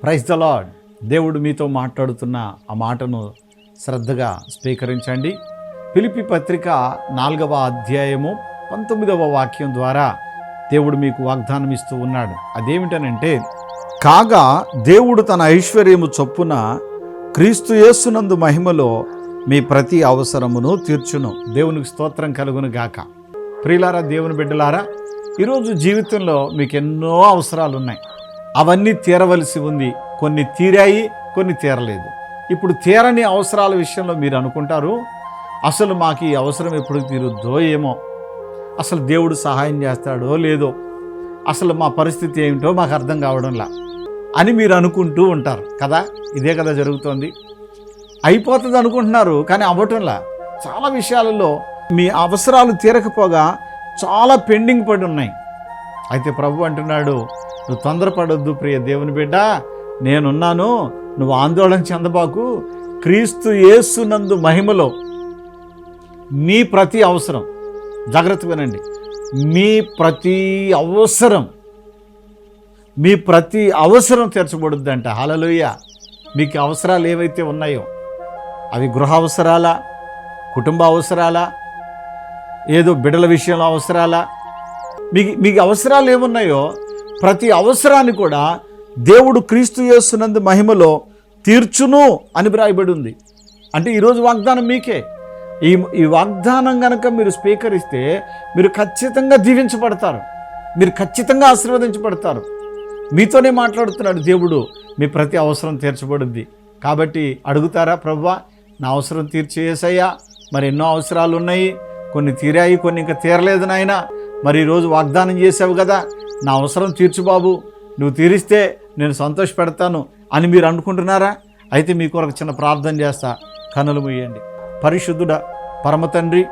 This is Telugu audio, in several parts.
Praise the lord. దేవుడు మీతో మాట్లాడుతున్న ఆ మాటను శ్రద్ధగా స్వీకరించండి. ఫిలిప్పీ పత్రిక 4వ అధ్యాయము 19వ వాక్యం ద్వారా దేవుడు మీకు వాగ్దానం ఇస్తూ ఉన్నాడు. అదేమిటనంటే, కాగా దేవుడు తన ఐశ్వర్యము చొప్పున క్రీస్తు యేసునందు మహిమలో మీ ప్రతి అవసరమును తీర్చును. దేవునికి స్తోత్రం కలుగును గాక. ప్రియులారా, దేవుని బిడ్డలారా, ఈరోజు జీవితంలో మీకు ఎన్నో అవసరాలు ఉన్నాయి. అవన్నీ తీరవలసి ఉంది. కొన్ని తీరాయి, కొన్ని తీరలేదు. ఇప్పుడు తీరని అవసరాల విషయంలో మీరు అనుకుంటారు, అసలు మాకు ఈ అవసరం ఎప్పుడు తీరుద్దో ఏమో, అసలు దేవుడు సహాయం చేస్తాడో లేదో, అసలు మా పరిస్థితి ఏమిటో మాకు అర్థం కావడంలా అని మీరు అనుకుంటూ ఉంటారు కదా. ఇదే కదా జరుగుతోంది. అయిపోతుంది అనుకుంటున్నారు, కానీ అవ్వటంలా. చాలా విషయాలలో మీ అవసరాలు తీరకపోగా చాలా పెండింగ్ పడి ఉన్నాయి. అయితే ప్రభు అంటున్నాడు, నువ్వు తొందరపడొద్దు ప్రియ దేవుని బిడ్డ, నేనున్నాను, నువ్వు ఆందోళన చెందబాకు. క్రీస్తు యేసునందు మహిమలో మీ ప్రతి అవసరం, జాగ్రత్త వినండి, మీ ప్రతి అవసరం తీర్చబడుద్దంట. హల్లెలూయా. మీకు అవసరాలు ఏవైతే ఉన్నాయో, అవి గృహ అవసరాలా, కుటుంబ అవసరాలా, ఏదో బిడ్డల విషయంలో అవసరాలా, మీకు అవసరాలు ఏమున్నాయో ప్రతి అవసరాన్ని కూడా దేవుడు క్రీస్తు యేసునందు మహిమలో తీర్చును అని వ్రాయబడి ఉంది. అంటే ఈరోజు వాగ్దానం మీకే. ఈ వాగ్దానం కనుక మీరు స్వీకరిస్తే మీరు ఖచ్చితంగా దీవించబడతారు, మీరు ఖచ్చితంగా ఆశీర్వదించబడతారు. మీతోనే మాట్లాడుతున్నాడు దేవుడు. మీ ప్రతి అవసరం తీర్చబడుద్ది. కాబట్టి అడుగుతారా, ప్రభువా నా అవసరం తీర్చే యేసయ్యా, మరి ఎన్నో అవసరాలు ఉన్నాయి, కొన్ని తీరాయి, కొన్ని ఇంకా తీరలేదు నాయనా, మరి ఈరోజు వాగ్దానం చేసావు కదా, నా అవసరం తీర్చు బాబు, నువ్వు తీరిస్తే నేను సంతోషపెడతాను అని మీరు అనుకుంటున్నారా? అయితే మీ కొరకు చిన్న ప్రార్థన చేస్తా. కన్నులు మూయండి. పరిశుద్ధుడా పరమ తండ్రి,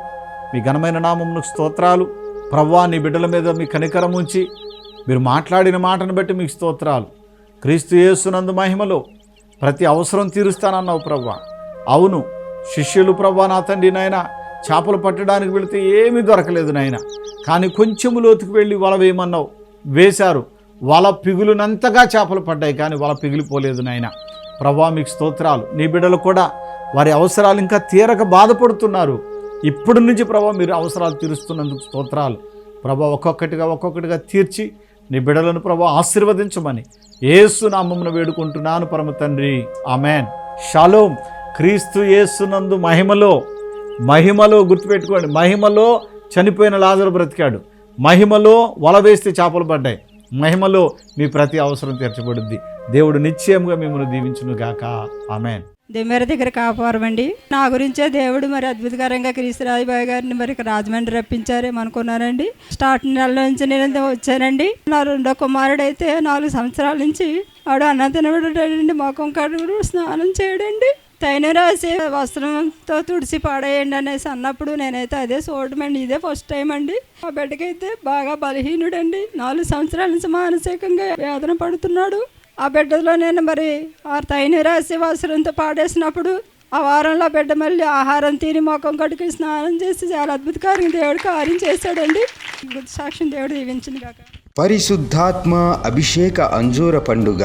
మీ ఘనమైన నామమునకు స్తోత్రాలు. ప్రభువా, నీ బిడ్డల మీద మీ కనికరం ఉంచి మీరు మాట్లాడిన మాటను బట్టి మీకు స్తోత్రాలు. క్రీస్తు యేసునందు మహిమలో ప్రతి అవసరం తీరుస్తానన్నావు ప్రభువా. అవును, శిష్యులు ప్రభువా నా తండ్రి నాయన చేపలు పట్టడానికి వెళితే ఏమీ దొరకలేదు నాయన, కానీ కొంచెము లోతుకు వెళ్ళి వల వేయమన్నావు, వేశారు. వల పిగులునంతగా చేపలు పడ్డాయి, కానీ వల పిగిలిపోలేదు నాయన. ప్రభువా మీకు స్తోత్రాలు. నీ బిడ్డలు కూడా వారి అవసరాలు ఇంకా తీరక బాధపడుతున్నారు. ఇప్పటి నుంచి ప్రభువా మీరు అవసరాలు తీరుస్తున్నందుకు స్తోత్రాలు. ప్రభువా ఒక్కొక్కటిగా తీర్చి నీ బిడ్డలను ప్రభువా ఆశీర్వదించమని యేసు నామమున వేడుకుంటున్నాను పరమ తండ్రి. ఆమెన్. షాలోం. క్రీస్తు యేసునందు మహిమలో గుర్తుపెట్టుకోండి, మహిమలో చనిపోయిన లాజరు బ్రతికాడు, మహిమలో వల వేస్తే చేపలు పడ్డాయి, మహిమలో మీ ప్రతి అవసరం తీర్చబడుద్ది. దేవుడు నిశ్చయంగా మిమ్మల్ని దీవించును గాక. ఆమెన్. దేమేర దగ్గర కాపారమండి. నా గురించే దేవుడు మరి అద్భుతకరంగా క్రీస్తు రాజబాయి గారిని మరి రాజమండ్రి రప్పించారేమనుకున్నానండి. స్టార్ట్ నెల నుంచి నేను వచ్చానండి. నా రెండో కుమారుడు అయితే 4 సంవత్సరాల నుంచి వాడు అన్నం తినబడండి, మొఖం కడుగుడు, స్నానం చేయడండి, తైన రాసి వస్త్రంతో తుడిసి పాడేయండి అనేసి అన్నప్పుడు నేనైతే అదే చూడమండి. ఇదే ఫస్ట్ టైం అండి. ఆ బిడ్డకైతే బాగా బలహీనుడండి. 4 సంవత్సరాల నుంచి మానసికంగా వేదన పడుతున్నాడు. ఆ బిడ్డలో నేను మరి ఆ తైన రాసి వస్త్రంతో పాడేసినప్పుడు ఆ వారంలో బిడ్డ మళ్ళీ ఆహారం తిని మొఖం కడుక్కి స్నానం చేసి చాలా అద్భుతకరంగా దేవుడు కార్యం చేశాడండి. సాక్ష్యం దేవుడు దీవించింది కాక. పరిశుద్ధాత్మ అభిషేక అంజూర పండుగ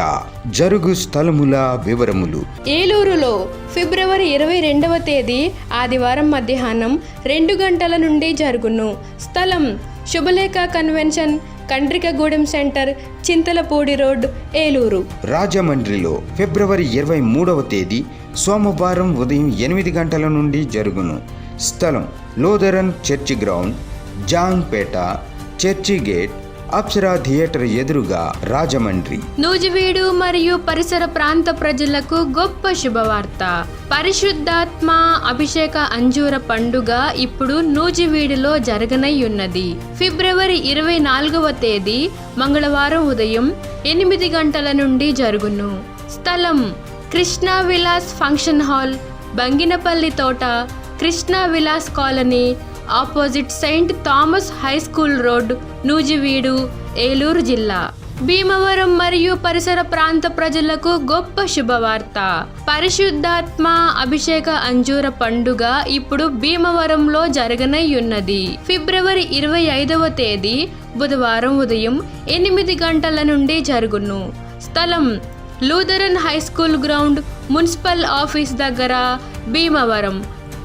జరుగు స్థలముల వివరములు. ఏలూరులో ఫిబ్రవరి 22వ తేదీ ఆదివారం మధ్యాహ్నం 2 గంటల నుండి జరుగును. స్థలం Shubhalekha convention, Kandrikagudem centre, Chintalapudi road, Eluru. రాజమండ్రిలో ఫిబ్రవరి 23వ తేదీ సోమవారం ఉదయం 8 గంటల నుండి జరుగును. స్థలం Lutheran church ground, Jangpeta, church gate, Apsara theatre ఎదురుగా, రాజమండ్రి. నూజివీడు మరియు పరిసర ప్రాంత ప్రజలకు గొప్ప శుభవార్త. పరిశుద్ధాత్మ అభిషేక అంజూర పండుగ ఇప్పుడు నూజివీడులో జరగనయ్యున్నది. ఫిబ్రవరి 24వ తేదీ మంగళవారం ఉదయం 8 గంటల నుండి జరుగును. స్థలం కృష్ణా విలాస్ ఫంక్షన్ హాల్, బంగినపల్లి తోట, Krishna Vilas colony, opposite Saint Thomas high school road, Nuzvid, Eluru జిల్లా. భీమవరం మరియు పరిసర ప్రాంత ప్రజలకు గొప్ప శుభవార్త. పరిశుద్ధాత్మ అభిషేక అంజూర పండుగ ఇప్పుడు భీమవరంలో జరగనయ్యున్నది. ఫిబ్రవరి 25వ తేదీ బుధవారం ఉదయం 8 గంటల నుండి జరుగును. స్థలం Lutheran high school ground, municipal office దగ్గర, భీమవరం.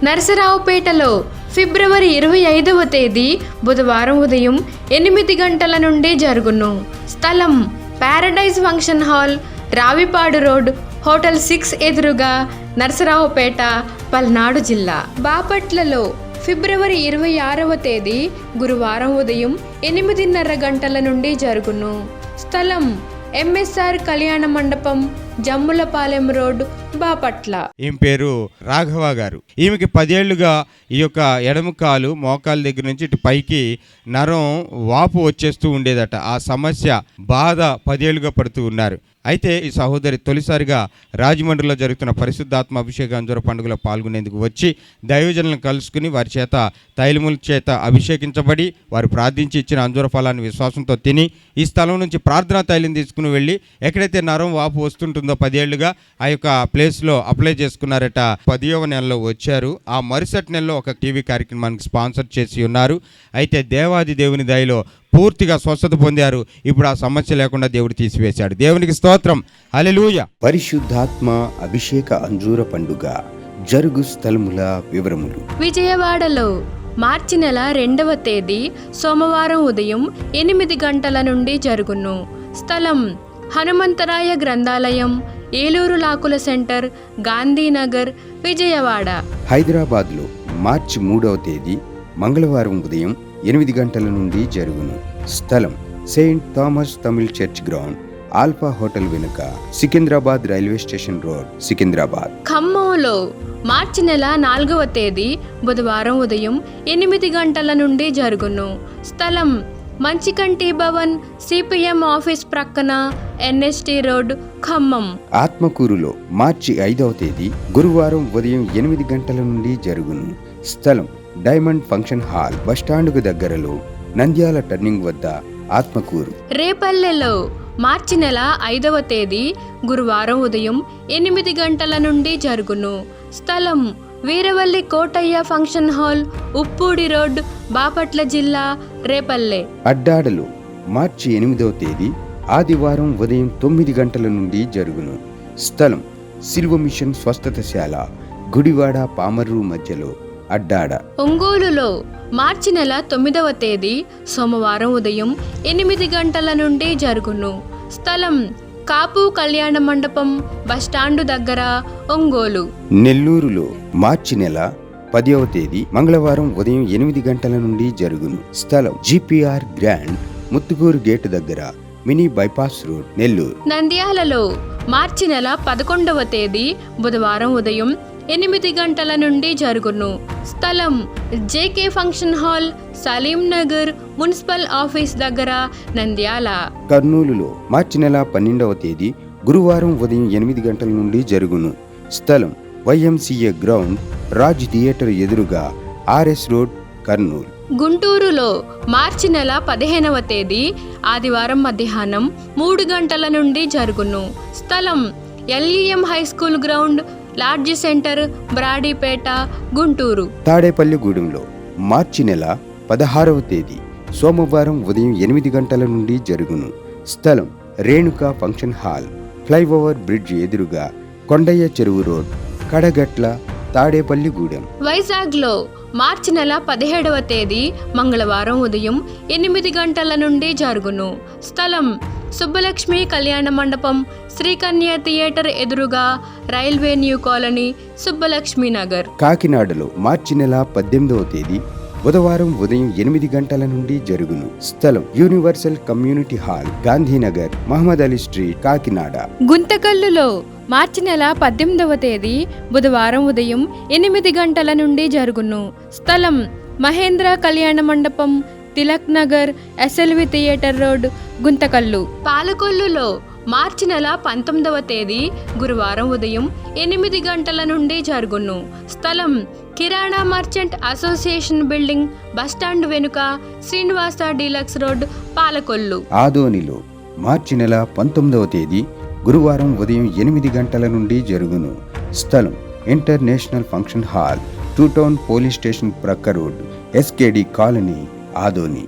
నరసరావుపేటలో ఫిబ్రవరి 25వ తేదీ బుధవారం ఉదయం 8 గంటల నుండి జరుగును. స్థలం Paradise function hall, Ravipadu road, hotel 6 ఎదురుగా, నరసరావుపేట, పల్నాడు జిల్లా. బాపట్లలో ఫిబ్రవరి 26వ తేదీ గురువారం ఉదయం 8:30 గంటల నుండి జరుగును. స్థలం ఎంఎస్ఆర్ కళ్యాణ మండపం, జమ్ములపాలెం రోడ్, బాపట్ల. ఈమె పేరు రాఘవ గారు. ఈమెకి 10 ఏళ్లుగా ఈ యొక్క ఎడమ కాలు మోకాల దగ్గర నుంచి ఇటు పైకి నరం వాపు వచ్చేస్తూ ఉండేదట. ఆ సమస్య బాధ 10 ఏళ్లుగా పడుతూ ఉన్నారు. అయితే ఈ సహోదరి తొలిసారిగా రాజమండ్రిలో జరుగుతున్న పరిశుద్ధాత్మ అభిషేక అంజూర పండుగలో పాల్గొనేందుకు వచ్చి దైవజనులను కలుసుకుని వారి చేత తైలముల చేత అభిషేకించబడి వారు ప్రార్థించి ఇచ్చిన అంజూర ఫలాన్ని విశ్వాసంతో తిని ఈ స్థలం నుంచి ప్రార్థనా తైలం తీసుకుని వెళ్ళి ఎక్కడైతే నరం వాపు వస్తుంటుందో 10 ఏళ్లుగా ఆ యొక్క ప్లేస్లో అప్లై చేసుకున్నారట. 10వ నెలలో వచ్చారు. ఆ మరుసటి నెలలో ఒక టీవీ కార్యక్రమానికి స్పాన్సర్ చేసి ఉన్నారు. అయితే దేవాది దేవుని దయలో పూర్తిగా స్వస్థత పొందారు. ఇప్పుడు ఆ సమస్య లేకుండా దేవుడు తీసివేశాడు. దేవునికి స్తోత్రం. హల్లెలూయా. పరిశుద్ధాత్మ అభిషేక అంజూర పండుగ జరుగు స్థలముల వివరములు. విజయవాడలో మార్చి నెల 2వ తేదీ సోమవారం ఉదయం 8 గంటల నుండి జరుగును. స్థలం హనుమంతరాయ గ్రంథాలయం, ఏలూరు లాకుల సెంటర్, గాంధీనగర్, విజయవాడ. హైదరాబాద్లో మార్చి 3వ తేదీ మంగళవారం ఉదయం 8 గంటల నుండి జరుగును. స్థలం saint Thomas Tamil church ground, Alpha hotel వెనుక, Secunderabad railway station road, Secunderabad. ఖమ్మంలో మార్చి నెల 4వ తేదీ బుధవారం ఉదయం 8 గంటల నుండి జరుగును. స్థలం మంచికంటి భవన్, సిపిఎం ఆఫీస్ ప్రక్కన, ఎన్ఎస్టీ రోడ్, ఖమ్మం. ఆత్మకూరులో మార్చి 5వ తేదీ గురువారం ఉదయం 8 గంటల నుండి జరుగును. స్థలం డైమండ్ ఫంక్షన్ హాల్, బస్టాండుకు దగ్గరలో, నంద్యాల టర్నింగ్ వద్ద, ఆత్మకూరు. రేపల్లెలో మార్చి నెల 5వ తేదీ గురువారం ఉదయం 8 గంటల నుండి జరుగును. స్థలం Veeravalli Kotaiah function hall, Uppudi road, Bapatla జిల్లా, రేపల్లె. అడ్డాడలో మార్చి 8వ తేదీ ఆదివారం ఉదయం 9 గంటల నుండి జరుగును. స్థలం సిల్వ మిషన్ స్వస్థతశాల, గుడివాడ పామర్రు మధ్యలో, అడ్డాడ. ఒంగోలులో మార్చి నెల 9వ తేదీ సోమవారం ఉదయం 8 గంటల నుండి జరుగును. స్థలం కాపు కళ్యాణ మండపం, బస్టాండు దగ్గర, ఒంగోలు. నెల్లూరులో మార్చి నెల 10వ తేదీ మంగళవారం ఉదయం 8 గంటల నుండి జరుగును. స్థలం జిపిఆర్ గ్రాండ్, ముత్తుకూరు గేటు దగ్గర, మినీ బైపాస్ రోడ్, నెల్లూరు. నంద్యాలలో మార్చి నెల 11వ తేదీ బుధవారం ఉదయం 8 గంటల నుండి జరుగును. స్థలం JK function hall, Saleem Nagar, municipal office దగ్గర, నంద్యాల. కర్నూలులో మార్చి నెల 12వ తేదీ గురువారం ఉదయం 8 గంటల నుండి జరుగును. స్థలం వైఎంసీఏ గ్రౌండ్, రాజ్ థియేటర్ ఎదురుగా, ఆర్ఎస్ రోడ్, కర్నూలు. గుంటూరులో మార్చి నెల 15వ తేదీ ఆదివారం మధ్యాహ్నం 3 గంటల నుండి జరుగును. స్థలం LEM high school ground, lodge centre, Brodipet, Guntur. తాడేపల్లిగూడెంలో మార్చి నెల 16వ తేదీ సోమవారం ఉదయం 8 గంటల నుండి జరుగును. స్థలం Renuka function hall, flyover bridge ఎదురుగా, కొండయ్య చెరువు రోడ్, కడగట్ల, తాడేపల్లిగూడెం. వైజాగ్లో మార్చి నెల 17వ తేదీ మంగళవారం ఉదయం 8 గంటల నుండి జరుగును. స్థలం సుబ్బలక్ష్మి కళ్యాణ మండపం, శ్రీకన్య థియేటర్ ఎదురుగా, railway new colony, Subbalakshmi Nagar. కాకినాడలో మార్చి నెల 18వ తేదీ బుధవారం ఉదయం 8 గంటల నుండి జరుగును. స్థలం universal community hall, Gandhinagar, Mohammed Ali street, Kakinada. గుంతకల్లులో మార్చి నెల 18వ తేదీ బుధవారం ఉదయం 8 గంటల నుండి జరుగును. స్థలం Mahendra Kalyana Mandapam, Tilak Nagar, SLV theatre road, Guntakal. పాలకొల్లులో మార్చి నెల 19వ తేదీ గురువారం ఉదయం 8 గంటల నుండి జరుగును. స్థలం కిరాణా మర్చెంట్ అసోసియేషన్ బిల్డింగ్, బస్టాండ్ వెనుక, శ్రీనివాస డీలక్స్ రోడ్, పాలకొల్లు. ఆదోనిలో మార్చి నెల 19వ తేదీ గురువారం ఉదయం 8 గంటల నుండి జరుగును. స్థలం international function hall, two town police station ప్రక్క రోడ్, ఎస్కేడి కాలనీ, ఆదోని.